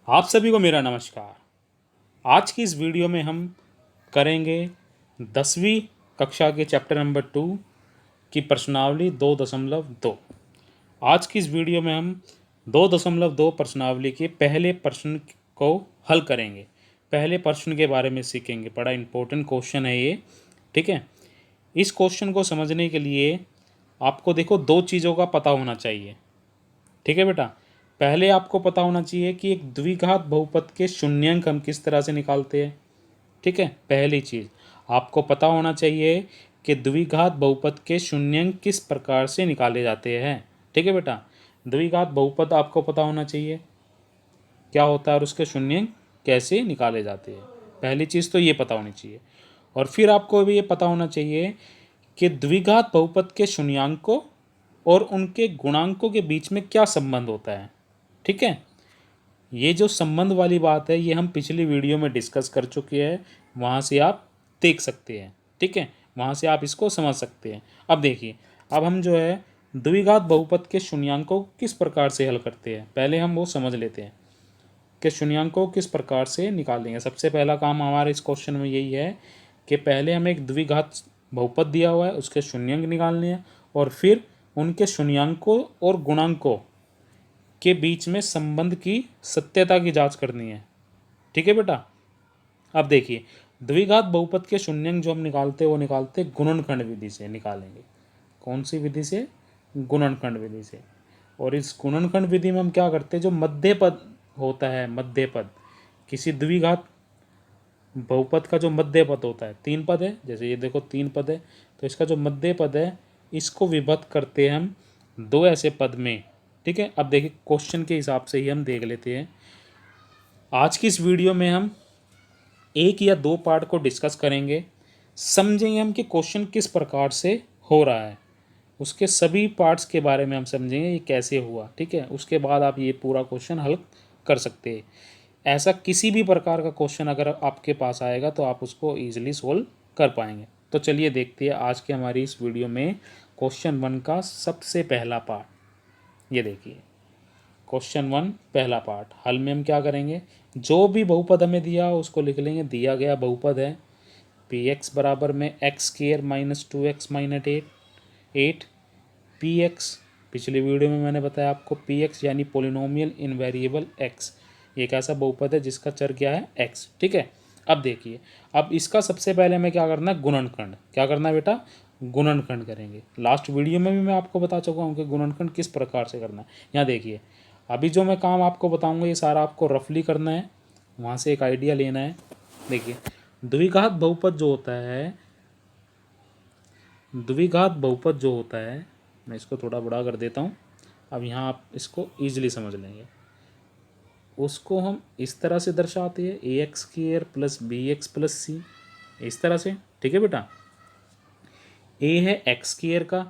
आप सभी को मेरा नमस्कार। आज की इस वीडियो में हम करेंगे 10वीं कक्षा के चैप्टर नंबर 2 की प्रश्नावली 2.2। आज की इस वीडियो में हम 2.2 प्रश्नावली के पहले प्रश्न को हल करेंगे। पहले प्रश्न के बारे में सीखेंगे। बड़ा इम्पोर्टेंट क्वेश्चन है ये, ठीक है। इस क्वेश्चन को समझने के लिए आपको देखो दो चीज़ों का पता होना चाहिए, ठीक है बेटा। पहले आपको पता होना चाहिए कि एक द्विघात बहुपद के शून्यंक हम किस तरह से निकालते हैं, ठीक है। पहली चीज़ आपको पता होना चाहिए कि द्विघात बहुपद के शून्यंक किस प्रकार से निकाले जाते हैं, ठीक है बेटा। द्विघात बहुपद आपको पता होना चाहिए क्या होता है और उसके शून्यंक कैसे निकाले जाते हैं। पहली चीज़ तो ये पता होनी चाहिए। और फिर आपको भी ये पता होना चाहिए कि द्विघात बहुपद के शून्याङ्कों और उनके गुणांकों के बीच में क्या संबंध होता है, ठीक है। ये जो संबंध वाली बात है ये हम पिछली वीडियो में डिस्कस कर चुके हैं, वहाँ से आप देख सकते हैं, ठीक है। वहाँ से आप इसको समझ सकते हैं। अब देखिए, अब हम जो है द्विघात बहुपद के शून्याङ्कों को किस प्रकार से हल करते हैं, पहले हम वो समझ लेते हैं कि शून्याङ्कों को किस प्रकार से निकालेंगे। सबसे पहला काम हमारे इस क्वेश्चन में यही है कि पहले हमें एक द्विघात बहुपद दिया हुआ है, उसके शून्यंक निकालने हैं और फिर उनके शून्याङ्कों और गुणांकों के बीच में संबंध की सत्यता की जांच करनी है, ठीक है बेटा। अब देखिए, द्विघात बहुपद के शून्यंक जो हम निकालते हैं वो निकालते गुणनखंड विधि से निकालेंगे। कौन सी विधि से? गुणनखंड विधि से। और इस गुणनखंड विधि में हम क्या करते हैं, जो मध्य पद होता है, मध्य पद किसी द्विघात बहुपद का जो मध्य पद होता है, तीन पद है, जैसे ये देखो तीन पद है, तो इसका जो मध्य पद है इसको विभक्त करते हैं हम दो ऐसे पद में, ठीक है। अब देखिए क्वेश्चन के हिसाब से ही हम देख लेते हैं। आज की इस वीडियो में हम एक या दो पार्ट को डिस्कस करेंगे, समझेंगे हम कि क्वेश्चन किस प्रकार से हो रहा है, उसके सभी पार्ट्स के बारे में हम समझेंगे ये कैसे हुआ, ठीक है। उसके बाद आप ये पूरा क्वेश्चन हल कर सकते हैं। ऐसा किसी भी प्रकार का क्वेश्चन अगर आपके पास आएगा तो आप उसको ईजिली सोल्व कर पाएंगे। तो चलिए देखते हैं आज के हमारी इस वीडियो में क्वेश्चन 1 का सबसे पहला पार्ट। ये देखिए क्वेश्चन 1 पहला पार्ट। हल में हम क्या करेंगे, जो भी बहुपद हमें दिया उसको लिख लेंगे। दिया गया बहुपद है पी एक्स बराबर में x square minus 2x minus 8 P x. पिछली वीडियो में मैंने बताया आपको पी एक्स यानी पोलिनोमियल इनवेरिएबल एक्स, ये एक ऐसा बहुपद है जिसका चर क्या है एक्स, ठीक है। अब देखिए, अब इसका सबसे पहले हमें क्या करना है, गुणनखंड। क्या करना है बेटा, गुणनखंड करेंगे। लास्ट वीडियो में भी मैं आपको बता चुका हूँ कि गुणनखंड किस प्रकार से करना है। यहाँ देखिए, अभी जो मैं काम आपको बताऊँगा ये सारा आपको रफली करना है, वहाँ से एक आइडिया लेना है। देखिए, द्विघात बहुपद जो होता है, द्विघात बहुपद जो होता है, मैं इसको थोड़ा बड़ा कर देता हूँ, अब यहाँ आप इसको ईजिली समझ लेंगे। उसको हम इस तरह से दर्शाते हैं A X square plus B X plus C, इस तरह से, ठीक है बेटा। ए है एक्स स्क्वायर का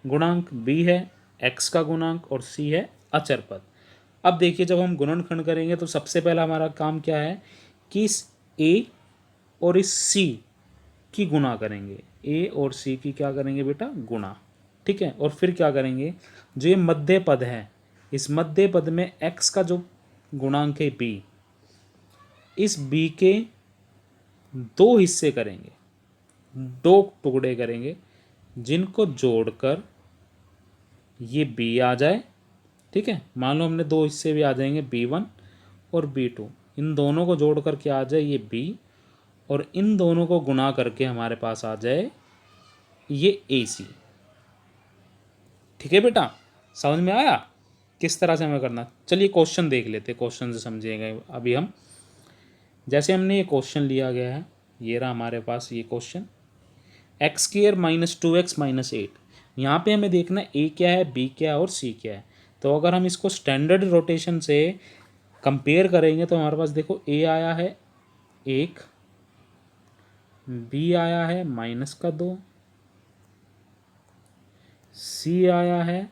गुणांक, बी है एक्स का गुणांक और सी है अचर पद। अब देखिए, जब हम गुणनखंड करेंगे तो सबसे पहला हमारा काम क्या है कि इस ए और इस सी की गुणा करेंगे। ए और सी की क्या करेंगे बेटा, गुणा, ठीक है। और फिर क्या करेंगे, जो ये मध्य पद है, इस मध्य पद में एक्स का जो गुणांक है बी, इस बी के दो हिस्से करेंगे, दो टुकड़े करेंगे, जिनको जोड़कर ये बी आ जाए, ठीक है। मान लो हमने दो हिस्से भी आ जाएंगे B1 और B2, इन दोनों को जोड़कर क्या आ जाए ये B, और इन दोनों को गुणा करके हमारे पास आ जाए ये AC, ठीक है बेटा। समझ में आया किस तरह से हमें करना। चलिए क्वेश्चन देख लेते, क्वेश्चन से समझेंगे अभी हम। जैसे हमने ये क्वेश्चन लिया गया है, ये रहा हमारे पास ये question, x square minus 2x minus 8। यहाँ पे हमें देखना ए क्या है, बी क्या है और सी क्या है। तो अगर हम इसको स्टैंडर्ड रोटेशन से कंपेयर करेंगे तो हमारे पास देखो ए आया है 1, बी आया है -2, सी आया है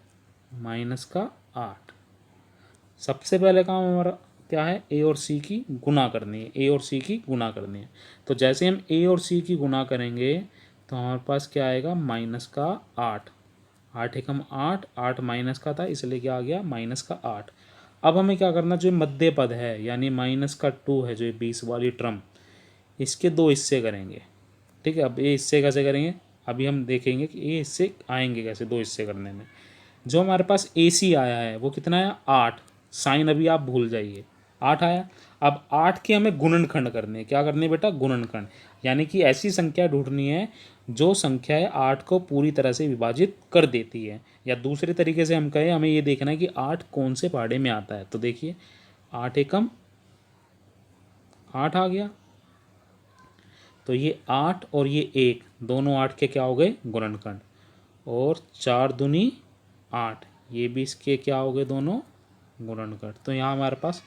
-8। सबसे पहले काम हमारा क्या है, ए और सी की गुना करनी है, ए और सी की गुना करनी है। तो जैसे हम ए और सी की गुना करेंगे तो हमारे पास क्या आएगा, -8, 8 एकम 8, 8 माइनस का था इसलिए क्या आ गया, -8। अब हमें क्या करना, जो मध्य पद है यानी -2 है, जो ये 20 वाली टर्म, इसके दो हिस्से करेंगे। ठीक है, अब ये हिस्से कैसे करेंगे, अभी हम देखेंगे कि ये हिस्से आएंगे कैसे दो हिस्से करने में। जो हमारे पास AC आया है वो कितना आया, 8। साइन अभी आप भूल जाइए, 8 आया। अब 8 के हमें गुणनखंड करने हैं। क्या करने बेटा, गुणनखंड, यानी कि ऐसी संख्या ढूंढनी है जो संख्या है 8 को पूरी तरह से विभाजित कर देती है। या दूसरे तरीके से हम कहें, हमें ये देखना है कि 8 कौन से पहाड़े में आता है। तो देखिए 8 एकम 8 आ गया, तो ये 8 और ये 1 दोनों 8 के क्या हो गए, गुणनखंड। और 4 दूनी 8, ये भी इसके क्या हो गए, दोनों गुणनखंड। तो यहाँ हमारे पास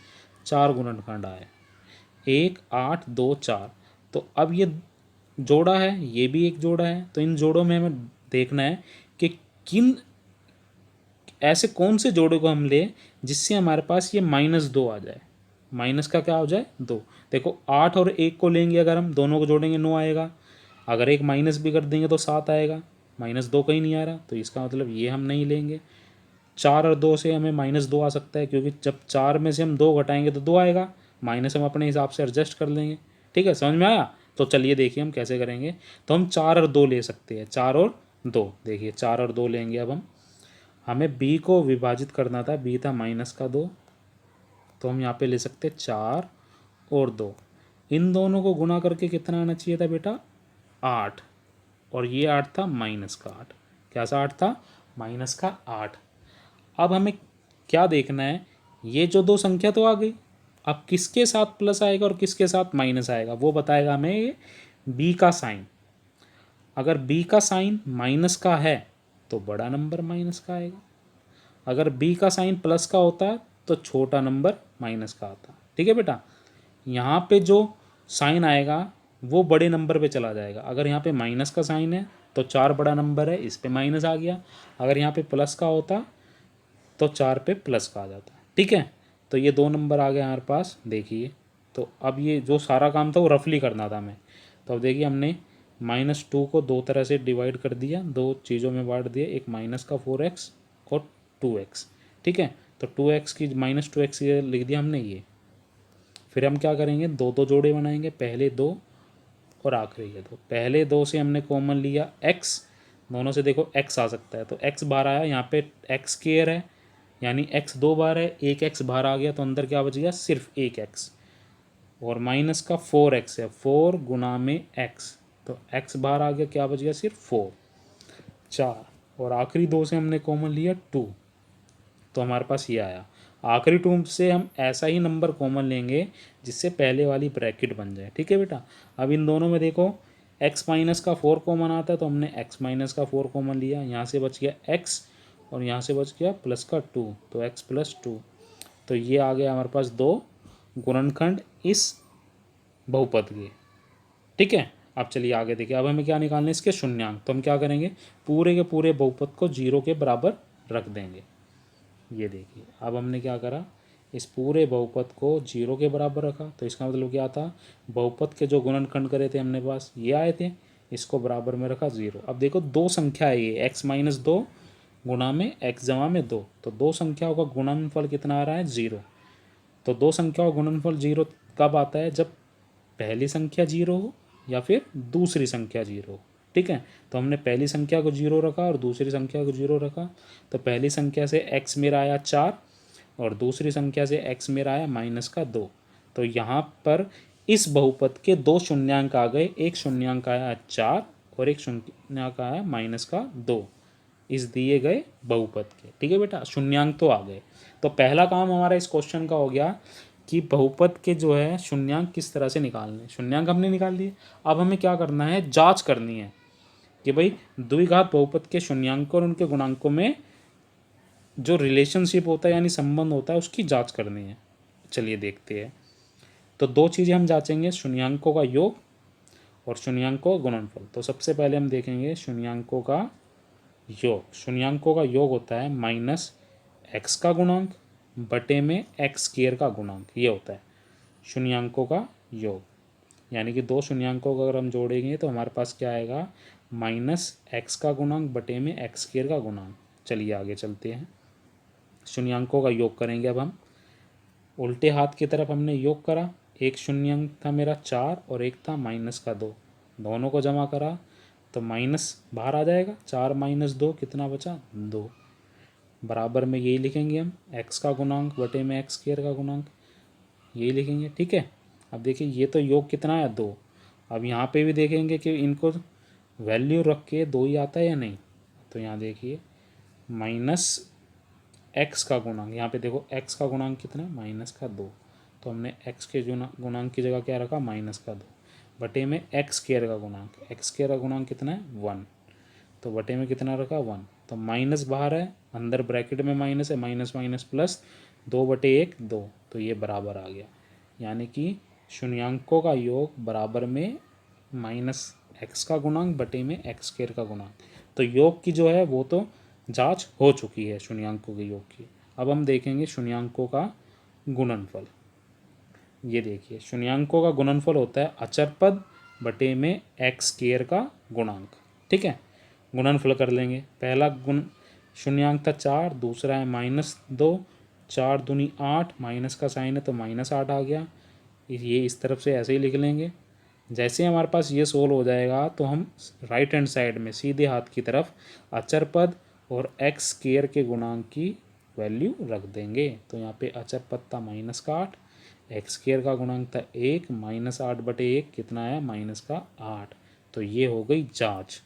4 गुणनखंड आए, 1 8 2 4। तो अब ये जोड़ा है, ये भी एक जोड़ा है, तो इन जोड़ों में हमें देखना है कि किन ऐसे कौन से जोड़े को हम ले जिससे हमारे पास ये -2 आ जाए। माइनस का क्या हो जाए, 2। देखो 8 और 1 को लेंगे, अगर हम दोनों को जोड़ेंगे 9 आएगा। अगर एक माइनस भी कर देंगे तो 7 आएगा। -2 कहीं नहीं आ रहा, तो इसका मतलब ये हम नहीं लेंगे। 4 और 2 से हमें -2 आ सकता है, क्योंकि जब 4 में से हम 2 घटाएंगे तो 2 आएगा। माइनस हम अपने हिसाब से एडजस्ट कर लेंगे। ठीक है, समझ में आया। तो चलिए देखिए हम कैसे करेंगे। तो हम 4 और 2 ले सकते हैं, 4 और 2। देखिए 4 और 2 लेंगे। अब हम हमें बी को विभाजित करना था, बी था -2, तो हम यहाँ पे ले सकते 4 और 2। इन दोनों को गुना करके कितना आना चाहिए था बेटा, 8। और ये 8 था -8। क्या सा 8 था, -8। अब हमें क्या देखना है, ये जो दो संख्या तो आ गई, अब किसके साथ प्लस आएगा और किसके साथ माइनस आएगा वो बताएगा हमें ये बी का साइन। अगर बी का साइन माइनस का है तो बड़ा नंबर माइनस का आएगा। अगर बी का साइन प्लस का होता है तो छोटा नंबर माइनस का आता। ठीक है बेटा, यहाँ पे जो साइन आएगा वो बड़े नंबर पे चला जाएगा। अगर यहाँ पे माइनस का साइन है तो 4 बड़ा नंबर है, इस पे माइनस आ गया। अगर यहाँ पे प्लस का होता तो 4 पे प्लस का आ जाता। ठीक है, तो ये 2 नंबर आ गए हमारे पास। देखिए, तो अब ये जो सारा काम था वो रफली करना था हमें। तो अब देखिए हमने -2 को दो तरह से डिवाइड कर दिया, दो चीज़ों में बांट दिया, एक -4x और 2x। ठीक है, तो 2x की -2x ये लिख दिया हमने ये। फिर हम क्या करेंगे, दो दो जोड़े बनाएंगे, पहले 2 और आखिरी ये 2। पहले 2 से हमने कॉमन लिया x, दोनों से देखो x आ सकता है, तो x बाहर आया, यहाँ पे x स्क्वायर है यानी x 2 बार है, एक x बाहर आ गया, तो अंदर क्या बच गया, सिर्फ एक x। और माइनस का 4x है, 4 गुना में x, तो x बाहर आ गया, क्या बच गया, सिर्फ 4 4। और आखिरी 2 से हमने कॉमन लिया 2, तो हमारे पास ये आया। आखिरी 2 से हम ऐसा ही नंबर कॉमन लेंगे जिससे पहले वाली ब्रैकेट बन जाए। ठीक है बेटा, अब इन दोनों में देखो x माइनस का 4 कॉमन आता है, तो हमने x माइनस का 4 कॉमन लिया, यहाँ से बच गया x और यहाँ से बच गया प्लस का 2, तो x प्लस 2। तो ये आ गया हमारे पास 2 गुणनखंड इस बहुपद के। ठीक है, अब चलिए आगे देखिए। अब हमें क्या निकालना है, इसके शून्यांक। तो हम क्या करेंगे, पूरे के पूरे बहुपद को 0 के बराबर रख देंगे। ये देखिए, अब हमने क्या करा, इस पूरे बहुपद को 0 के बराबर रखा। तो इसका मतलब क्या था, बहुपद के जो गुणनखंड करे थे हमने पास ये आए थे, इसको बराबर में रखा 0। अब देखो दो संख्या है ये, x-2 गुणा में x जमा में 2, तो दो संख्याओं का गुणनफल कितना आ रहा है, 0। तो दो संख्याओं का गुणनफल 0 कब आता है, जब पहली संख्या 0 हो या फिर दूसरी संख्या 0 हो। ठीक है, तो हमने पहली संख्या को 0 रखा और दूसरी संख्या को 0 रखा। तो पहली संख्या से x मेरा आया 4 और दूसरी संख्या से x मेरा आया -2। तो यहाँ पर इस बहुपद के दो शून्यांक आ गए, एक शून्यांक आया 4 और एक शून्यांक आया -2 इस दिए गए बहुपद के। ठीक है बेटा, शून्यांक तो आ गए। तो पहला काम हमारा इस क्वेश्चन का हो गया कि बहुपद के जो है शून्यांक किस तरह से निकालने। शून्यांक हमने निकाल लिए, अब हमें क्या करना है, जांच करनी है कि भाई द्विघात बहुपद के शून्यांकों और उनके गुणांकों में जो रिलेशनशिप होता है यानी संबंध होता है उसकी जांच करनी है। चलिए देखते हैं। तो दो चीज़ें हम जांचेंगे, शून्यांकों का योग और शून्यांकों का गुणनफल। तो सबसे पहले हम देखेंगे शून्यांकों का योग। शून्यांकों का योग होता है -x का गुणांक बटे में x स्क्वायर का गुणांक, ये होता है शून्यांकों का योग। यानी कि दो शून्यांकों को अगर हम जोड़ेंगे तो हमारे पास क्या आएगा, -x का गुणांक बटे में x स्क्वायर का गुणांक। चलिए आगे चलते हैं, शून्यांकों का योग करेंगे अब हम। उल्टे हाथ की तरफ हमने योग करा, एक शून्यंक था मेरा 4 और एक था माइनस का 2, दोनों को जमा करा तो माइनस बाहर आ जाएगा, 4 माइनस 2 कितना बचा 2। बराबर में यही लिखेंगे हम, x का गुणांक बटे में एक्स स्क्वायर का गुणांक, यही लिखेंगे। ठीक है, अब देखिए ये तो योग कितना है 2। अब यहाँ पे भी देखेंगे कि इनको वैल्यू रख के 2 ही आता है या नहीं। तो यहाँ देखिए माइनस एक्स का गुणांक, यहाँ पे देखो x का गुणांक कितना है माइनस का 2, तो हमने x के गुणांक की जगह क्या रखा माइनस का 2, बटे में एक्स स्क्वायर का गुणांक, एक्स स्क्वायर का गुणांक कितना है 1, तो बटे में कितना रखा 1, तो माइनस बाहर है, अंदर ब्रैकेट में माइनस है, माइनस माइनस प्लस 2/1 2, तो ये बराबर आ गया। यानी कि शून्यांकों का योग बराबर में माइनस एक्स का गुणांक बटे में एक्स स्क्वायर का गुणांक। तो योग की जो है वो तो जांच हो चुकी है शून्यांकों के योग की। अब हम देखेंगे शून्यांकों का गुणनफल। ये देखिए शून्यांकों का गुणनफल होता है अचर पद बटे में एक्स स्क्वायर का गुणांक। ठीक है, गुणनफल कर लेंगे। पहला गुण शून्यांक था 4, दूसरा है -2, 4 दूनी 8, माइनस का साइन है तो -8 आ गया। ये इस तरफ से ऐसे ही लिख लेंगे। जैसे हमारे पास ये सोल्व हो जाएगा तो हम राइट हैंड साइड में सीधे हाथ की तरफ अचर पद और एक्स स्क्वायर के गुणांक की वैल्यू रख देंगे। तो यहाँ पे अचर पद था -8, एक्स स्क्वायर का गुणांक था 1, -8/1 कितना है -8। तो ये हो गई जांच।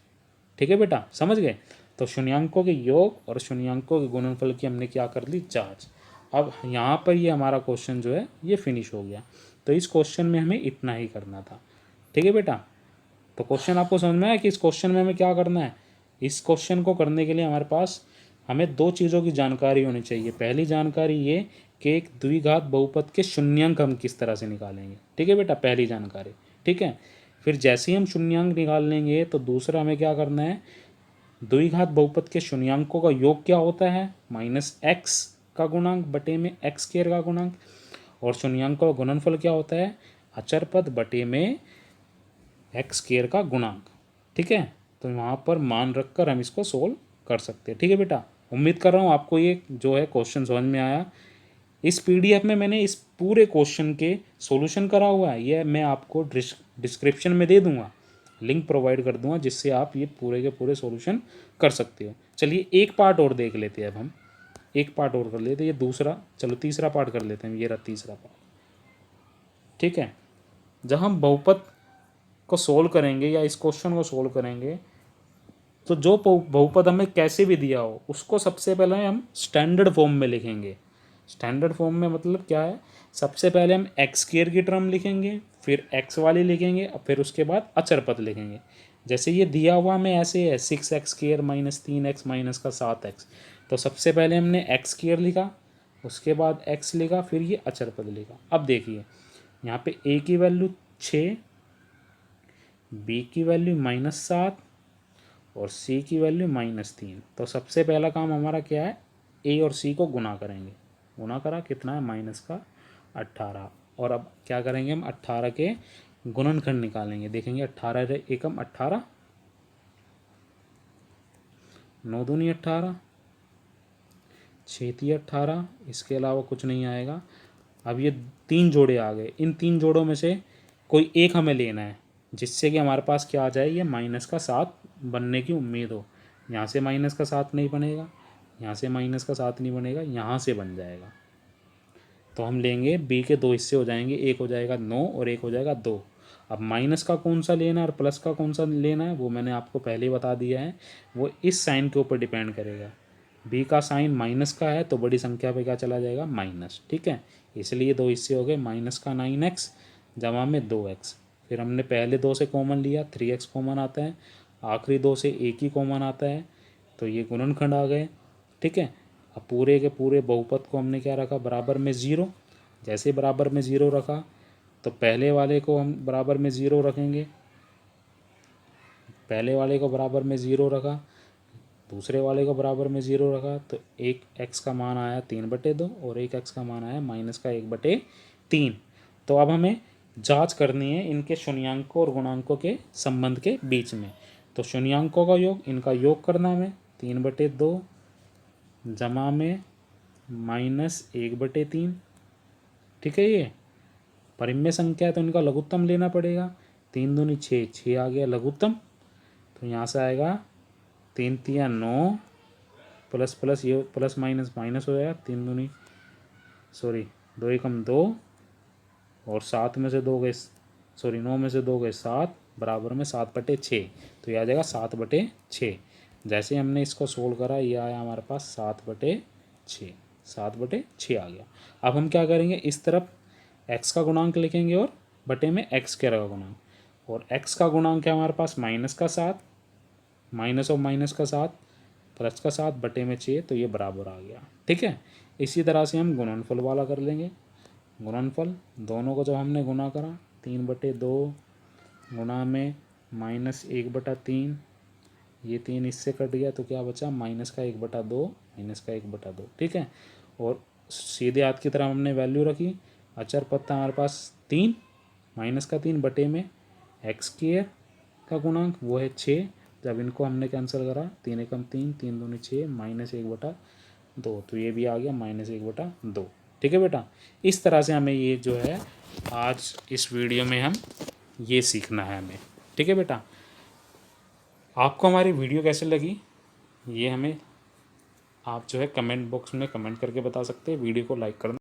ठीक है बेटा, समझ गए। तो शून्यांकों के योग और शून्यांकों के गुणनफल की हमने क्या कर ली जांच। अब यहाँ पर ये हमारा क्वेश्चन जो है ये फिनिश हो गया। तो इस क्वेश्चन में हमें इतना ही करना था। ठीक है बेटा, तो क्वेश्चन आपको समझ में आया कि इस क्वेश्चन में हमें क्या करना है। इस क्वेश्चन को करने के लिए हमारे पास हमें 2 चीज़ों की जानकारी होनी चाहिए। पहली जानकारी ये कि एक द्विघात बहुपद के शून्यांक हम किस तरह से निकालेंगे। ठीक है बेटा, पहली जानकारी। ठीक है, फिर जैसे ही हम शून्यांक निकाल लेंगे तो दूसरा हमें क्या करना है, द्विघात बहुपद के शून्यांकों का योग क्या होता है -x का गुणांक बटे में एक्स स्क्वायर का गुणांक, और शून्यांकों का गुणनफल क्या होता है अचर पद बटे में एक्स स्क्वायर का गुणांक। ठीक है, तो वहाँ पर मान रखकर हम इसको सोल्व कर सकते हैं। ठीक है बेटा, उम्मीद कर रहा हूँ आपको ये जो है क्वेश्चन समझ में आया। इस पीडीएफ में मैंने इस पूरे क्वेश्चन के सॉल्यूशन करा हुआ है, ये मैं आपको डिस्क्रिप्शन में दे दूंगा, लिंक प्रोवाइड कर दूंगा, जिससे आप ये पूरे के पूरे सॉल्यूशन कर सकते हो। चलिए एक पार्ट और देख लेते हैं। अब हम एक पार्ट और कर लेते हैं, ये दूसरा, चलो तीसरा पार्ट कर लेते हैं। ये रहा तीसरा पार्ट। ठीक है, जब हम बहुपद को सोल्व करेंगे या इस क्वेश्चन को सोल्व करेंगे तो जो बहुपद हमें कैसे भी दिया हो उसको सबसे पहले हम स्टैंडर्ड फॉर्म में लिखेंगे। स्टैंडर्ड फॉर्म में मतलब क्या है, सबसे पहले हम एक्स स्क्वायर की टर्म लिखेंगे, फिर एक्स वाली लिखेंगे और फिर उसके बाद अचर पद लिखेंगे। जैसे ये दिया हुआ हमें ऐसे है 6x² -3x माइनस का 7x, तो सबसे पहले हमने एक्स स्क्वायर लिखा, उसके बाद x लिखा, फिर ये अचर पद लिखा। अब देखिए यहाँ पे a की वैल्यू 6, b की वैल्यू -7 और c की वैल्यू -3। तो सबसे पहला काम हमारा क्या है, a और c को गुना करेंगे। गुना करा कितना है -18, और अब क्या करेंगे हम 18 के गुणनखंड निकालेंगे। देखेंगे 18 एकम 18, 9 दूनी 18, 6 18, इसके अलावा कुछ नहीं आएगा। अब ये 3 जोड़े आ गए, इन 3 जोड़ों में से कोई एक हमें लेना है जिससे कि हमारे पास क्या आ जाए, ये -7 बनने की उम्मीद हो। यहाँ से -7 नहीं बनेगा, यहाँ से -7 नहीं बनेगा, यहाँ से बन जाएगा। तो हम लेंगे b के 2 हिस्से हो जाएंगे, एक हो जाएगा 9 और एक हो जाएगा 2। अब माइनस का कौन सा लेना है और प्लस का कौन सा लेना है वो मैंने आपको पहले ही बता दिया है, वो इस साइन के ऊपर डिपेंड करेगा। b का साइन माइनस का है तो बड़ी संख्या पे क्या चला जाएगा माइनस। ठीक है, इसलिए 2 हिस्से हो गए, माइनस का 9x जमा में 2x। फिर हमने पहले 2 से कॉमन लिया, 3x कॉमन आता है, आखिरी 2 से एक ही कॉमन आता है, तो ये गुणनखंड आ गए। ठीक है, अब पूरे के पूरे बहुपद को हमने क्या रखा बराबर में 0। जैसे बराबर में 0 रखा तो पहले वाले को हम बराबर में 0 रखेंगे, पहले वाले को बराबर में 0 रखा, दूसरे वाले को बराबर में 0 रखा, तो एक x का मान आया 3/2 और एक x का मान आया -1/3। तो अब हमें जांच करनी है इनके शून्यांकों और गुणांकों के संबंध के बीच में। तो शून्यांकों का योग, इनका योग करना हमें 3/2 जमा में -1/3 ठीक है। ये परिमेय संख्या है तो इनका लघुत्तम लेना पड़ेगा। 3 दूनी 6, 6 आ गया लघुत्तम। तो यहाँ से आएगा 3 तिया 9 प्लस प्लस ये प्लस माइनस माइनस हो जाएगा। 3 दूनी सॉरी 2 एकम 2 और 7 में से 2 गए सॉरी 9 में से 2 गए 7 बराबर में 7/6। तो ये आ जाएगा 7/6। जैसे हमने इसको सोल्व करा ये आया हमारे पास 7/6, 7/6 आ गया। अब हम क्या करेंगे, इस तरफ x का गुणांक लिखेंगे और बटे में x के का गुणांक, और x का गुणांक है हमारे पास -7, माइनस और माइनस का 7 प्लस का 7 बटे में 6, तो ये बराबर आ गया। ठीक है। इसी तरह से हम गुणनफल वाला कर लेंगे। गुणनफल दोनों को जब हमने गुणा करा 3/2 गुणा में -1/3, ये 3 इससे कट गया तो क्या बचा -1/2 -1/2। ठीक है। और सीधे हाथ की तरफ हमने वैल्यू रखी, अचर पद था हमारे पास 3 -3 बटे में x² का गुणांक वो है 6। जब इनको हमने कैंसिल करा 3 एकम 3, 3 दूनी 6 -1/2, तो ये भी आ गया -1/2। ठीक है बेटा। इस तरह से हमें ये जो है आज इस वीडियो में हम ये सीखना है हमें। ठीक है बेटा। आपको हमारी वीडियो कैसे लगी ये हमें आप जो है कमेंट बॉक्स में कमेंट करके बता सकते हैं। वीडियो को लाइक करना